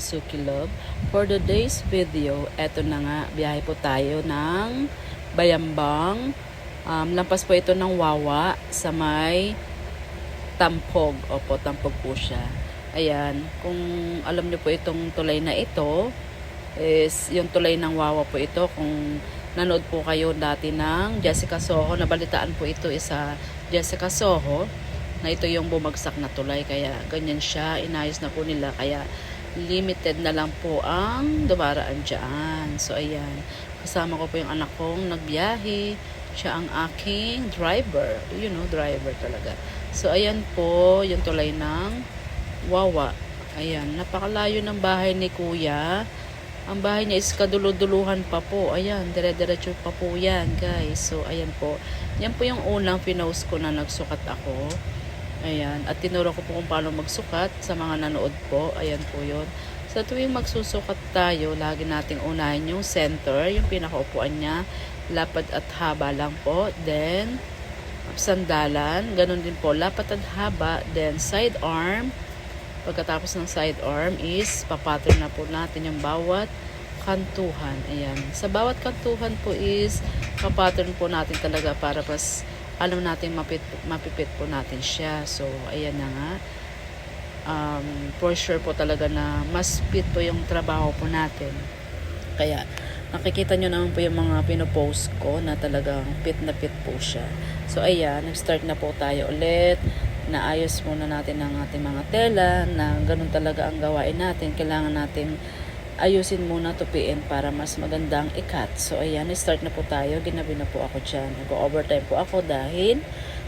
Suki Love. For today's video, eto na nga, biyahe po tayo ng Bayambang. Lampas po ito ng Wawa sa may Tampog. Opo, Tampog po siya. Ayan, kung alam niyo po itong tulay na ito, is yung tulay ng Wawa po ito. Kung nanood po kayo dati ng Jessica Soho, nabalitaan po ito isa Jessica Soho, na ito yung bumagsak na tulay, kaya ganyan siya, inayos na po nila, kaya limited na lang po ang dumaraan dyan. So ayan, kasama ko po yung anak kong nagbiyahe, siya ang aking driver, driver talaga. So ayan po yung tulay ng Wawa. Ayan, napakalayo ng bahay ni kuya. Ang bahay niya is kaduluduluhan pa po. Ayan, dire-diretso pa po yan, guys. So ayan po, yan po yung unang pinost ko na nagsukat ako. Ayan, at tinuro ko po kung paano magsukat sa mga nanood po. Ayan po yun. Sa tuwing magsusukat tayo, lagi nating unahin yung center, yung pinakaupuan niya. Lapad at haba lang po. Then, sandalan. Ganun din po, lapad at haba. Then, side arm. Pagkatapos ng side arm is, papattern na po natin yung bawat kantuhan. Ayan. Sa bawat kantuhan po is, papattern po natin talaga para pas alam natin mapipit po natin siya. So ayan na nga, for sure po talaga na mas fit po yung trabaho po natin. Kaya nakikita nyo naman po yung mga pinopost ko na talagang fit na fit po siya. So ayan, nag-start na po tayo ulit. Naayos muna natin ang ating mga tela na ganun talaga ang gawain natin. Kailangan natin ayusin muna, tupiin para mas magandang ikat. So ayan, start na po tayo. Ginabi na po ako dyan. Nag-overtime po ako dahil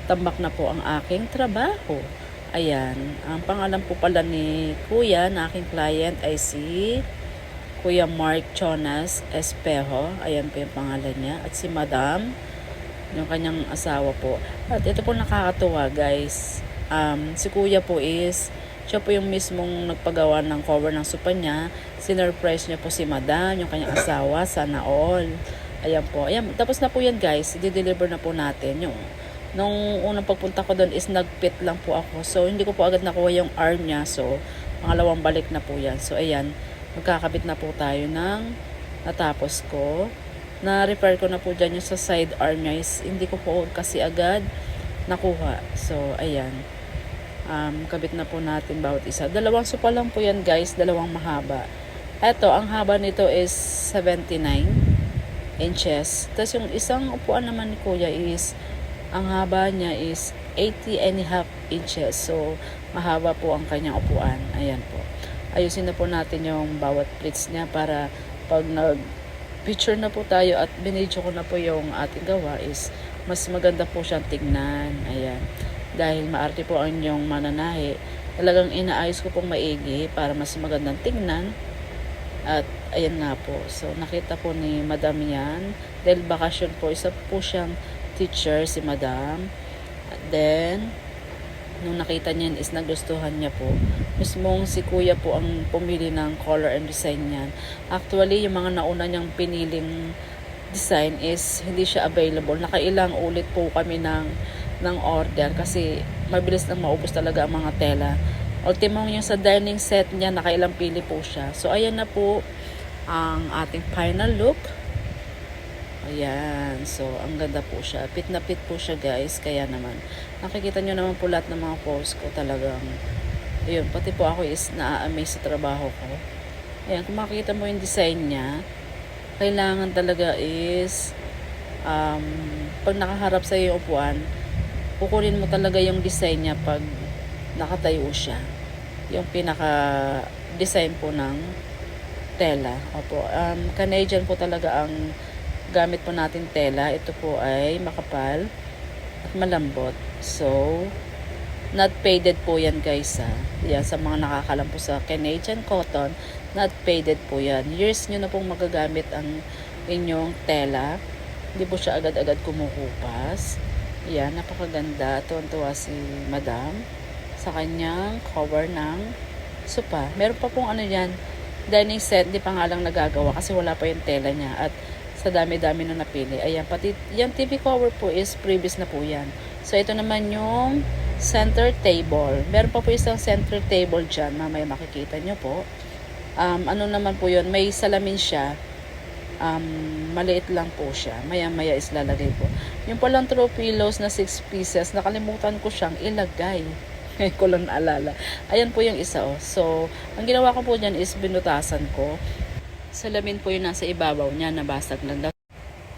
tambak na po ang aking trabaho. Ayan, ang pangalan po pala ni kuya na aking client ay si Kuya Mark Jonas Espejo. Ayan po yung pangalan niya. At si Madam, yung kanyang asawa po. At ito po nakakatuwa, guys. Si kuya po is, siya po yung mismong nagpagawa ng cover ng sopa niya. Sinurprise niya po si Madam, yung kanyang asawa, sana all. Ayan po. Ayan, tapos na po yan, guys. I-deliver na po natin. Nung unang pagpunta ko doon is nagpit lang po ako. So, hindi ko po agad nakuha yung arm niya. So, pangalawang balik na po yan. So, ayan. Magkakabit na po tayo ng natapos ko. Na-repair ko na po dyan yung sa side arm niya. Hindi ko po kasi agad nakuha. So, ayan. Kabit na po natin bawat isa. Dalawang sopa lang po yan, guys. Dalawang mahaba. Eto, ang haba nito is 79 inches. Tapos yung isang upuan naman ni kuya is, ang haba niya is 80.5 inches. So, mahaba po ang kanyang upuan. Ayan po. Ayusin na po natin yung bawat plates niya para pag nag-picture na po tayo at binidyo ko na po yung ating gawa is mas maganda po siyang tignan. Ayan. Dahil maarte po ang inyong mananahe, talagang inaayos ko pong maigi para mas magandang tingnan. At ayan nga po, so nakita po ni Madam yan, dahil bakasyon po, isa po siyang teacher si Madam. At then nung nakita niya is nagustuhan niya po, mismong si kuya po ang pumili ng color and design niyan. Actually, yung mga nauna niyang piniling design is hindi siya available. Nakailang ulit po kami ng order kasi mabilis nang maubos talaga ang mga tela. Ultimo yung sa dining set niya, nakailang pili po siya. So ayan na po ang ating final look. Ayan, so ang ganda po siya. Fit na fit po siya, guys. Kaya naman, nakikita nyo naman po lahat ng mga posts ko talagang, ayun, pati po ako is na-amaze sa trabaho ko. Ayan, kung makikita mo yung design niya, kailangan talaga is pag nakaharap sa iyo yung upuan, kukunin mo talaga yung design niya pag nakatayo siya. Yung pinaka-design po ng tela. Opo, Canadian po talaga ang gamit po natin tela. Ito po ay makapal at malambot. So, not faded po yan, guys. Yan, sa mga nakakalam po sa Canadian cotton, not faded po yan. Years nyo na pong magagamit ang inyong tela. Hindi po siya agad-agad kumukupas. Yan, napakaganda. Tuwan-tuwa si Madam sa kanyang cover ng sopa. Meron pa pong yan, dining set, di pa nga lang nagagawa kasi wala pa yung tela niya. At sa dami-dami na napili. Ayan, pati yung TV cover po is previous na po yan. So, ito naman yung center table. Meron pa po isang center table dyan. Mamaya makikita nyo po. Ano naman po yun, may salamin siya. Maliit lang po siya. Maya-maya is lalagay po. Yung palang throw pillows na 6 pieces, nakalimutan ko siyang ilagay. Ngayon ko lang naalala. Ayan po yung isa, oh. So, ang ginawa ko po dyan is binutasan ko. Salamin po yung nasa ibabaw niya, nabasag lang.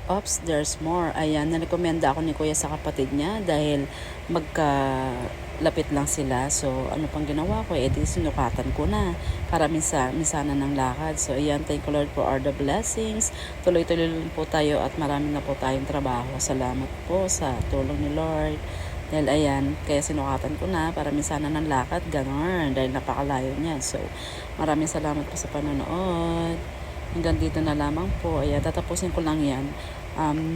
Oops, there's more. Ayan, narekomenda ako ni Kuya sa kapatid niya dahil magkalapit lang sila. So, ano pang ginawa ko? Di sinukatan ko na para minsana ng lakad. So, ayan, thank you Lord for all the blessings. Tuloy-tuloy lang po tayo at marami na po tayong trabaho. Salamat po sa tulong ni Lord. Dahil ayan, kaya sinukatan ko na para minsana ng lakad. Ganon, dahil napakalayo niya. So, maraming salamat po sa panonood. Hanggang dito na lamang po. Ayan, tatapusin ko lang yan.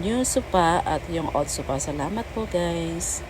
New sopa at yung old sopa. Salamat po guys.